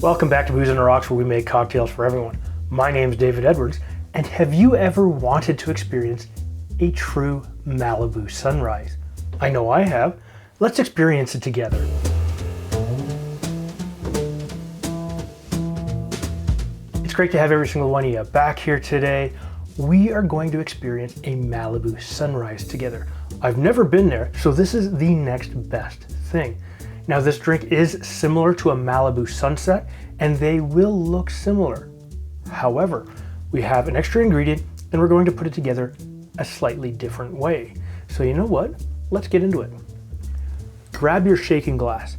Welcome back to Booze and Rocks, where we make cocktails for everyone. My name's David Edwards, and have you ever wanted to experience a true Malibu Sunrise? I know I have. Let's experience it together. It's great to have every single one of you back here today. We are going to experience a Malibu Sunrise together. I've never been there, so this is the next best thing. Now, this drink is similar to a Malibu Sunset, and they will look similar. However, we have an extra ingredient, and we're going to put it together a slightly different way. So you know what? Let's get into it. Grab your shaking glass.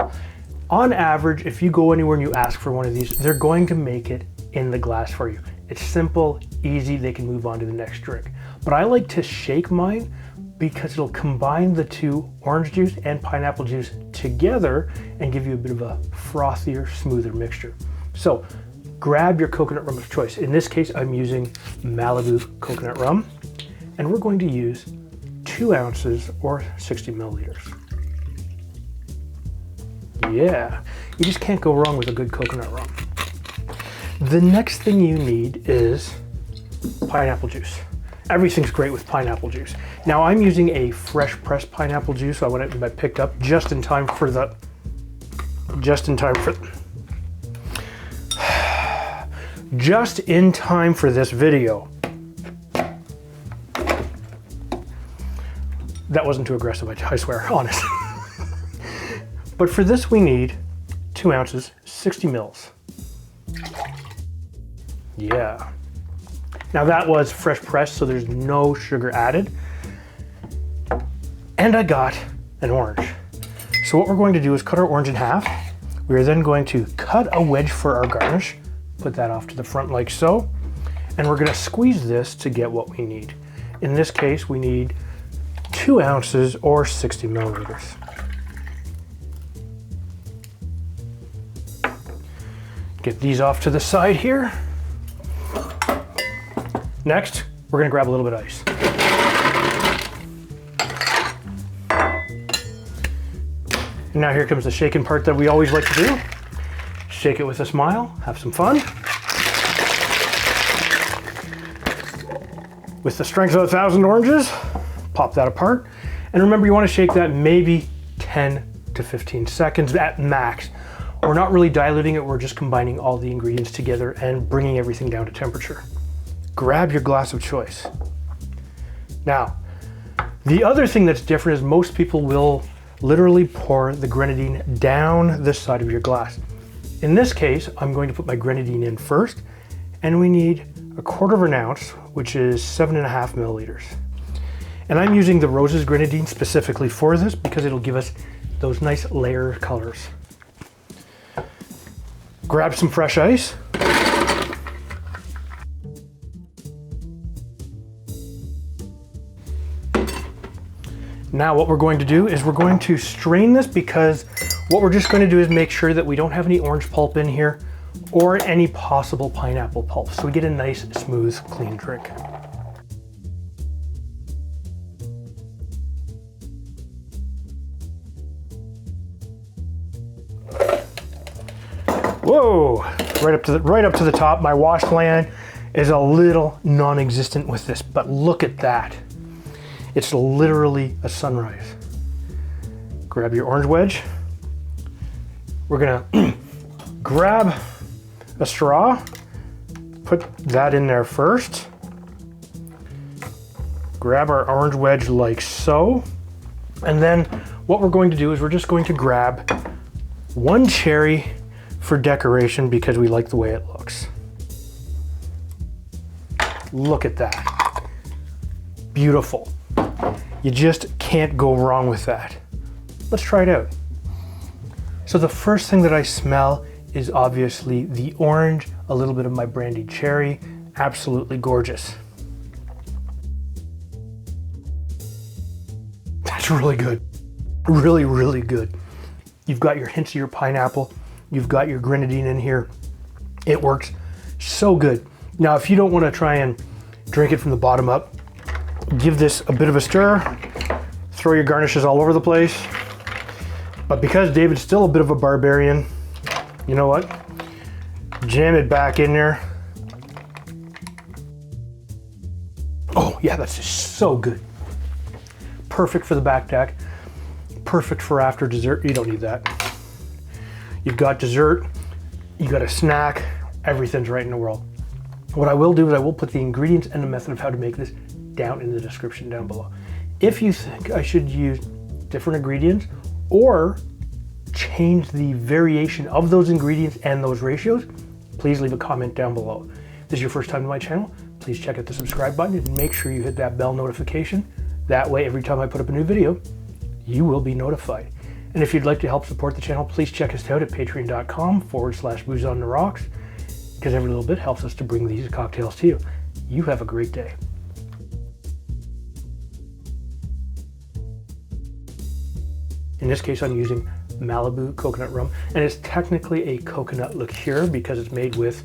On average, if you go anywhere and you ask for one of these, they're going to make it in the glass for you. It's simple, easy, they can move on to the next drink. But I like to shake mine because it'll combine the two, orange juice and pineapple juice, together and give you a bit of a frothier, smoother mixture. So grab your coconut rum of choice. In this case, I'm using Malibu Coconut Rum, and we're going to use 2 ounces or 60 milliliters. Yeah, you just can't go wrong with a good coconut rum. The next thing you need is pineapple juice. Everything's great with pineapple juice. Now, I'm using a fresh pressed pineapple juice. I picked up just in time for this video. That wasn't too aggressive, I swear, honest. But for this, we need 2 ounces, 60 mils. Yeah. Now that was fresh pressed, so there's no sugar added. And I got an orange. So what we're going to do is cut our orange in half. We are then going to cut a wedge for our garnish, put that off to the front like so, and we're gonna squeeze this to get what we need. In this case, we need 2 ounces or 60 milliliters. Get these off to the side here. Next, we're gonna grab a little bit of ice. And now here comes the shaking part that we always like to do. Shake it with a smile, have some fun. With the strength of 1,000 oranges, pop that apart. And remember, you wanna shake that maybe 10 to 15 seconds at max. We're not really diluting it, we're just combining all the ingredients together and bringing everything down to temperature. Grab your glass of choice. Now, the other thing that's different is most people will literally pour the grenadine down the side of your glass. In this case, I'm going to put my grenadine in first, and we need 1/4 ounce, which is 7.5 milliliters. And I'm using the Rose's grenadine specifically for this because it'll give us those nice layer colors. Grab some fresh ice. Now what we're going to do is we're going to strain this, because what we're just going to do is make sure that we don't have any orange pulp in here or any possible pineapple pulp, so we get a nice, smooth, clean drink. Whoa, right up to the top. My washland is a little non-existent with this, but look at that. It's literally a sunrise. Grab your orange wedge. We're gonna grab a straw, put that in there first. Grab our orange wedge like so. And then what we're going to do is we're just going to grab 1 cherry for decoration because we like the way it looks. Look at that. Beautiful. You just can't go wrong with that. Let's try it out. So the first thing that I smell is obviously the orange, a little bit of my brandied cherry. Absolutely gorgeous. That's really good. Really, really good. You've got your hints of your pineapple. You've got your grenadine in here. It works so good. Now, if you don't want to try and drink it from the bottom up, give this a bit of a stir, throw your garnishes all over the place. But because David's still a bit of a barbarian, you know what? Jam it back in there. Oh yeah, that's just so good. Perfect for the back deck. Perfect for after dessert. You don't need that. You've got dessert, you got a snack, everything's right in the world. What I will do is I will put the ingredients and the method of how to make this down in the description down below. If you think I should use different ingredients or change the variation of those ingredients and those ratios, please leave a comment down below. If this is your first time to my channel, please check out the subscribe button and make sure you hit that bell notification. That way, every time I put up a new video, you will be notified. And if you'd like to help support the channel, please check us out at patreon.com/booze-on-the-rocks, because every little bit helps us to bring these cocktails to you. You have a great day. In this case, I'm using Malibu Coconut Rum, and it's technically a coconut liqueur because it's made with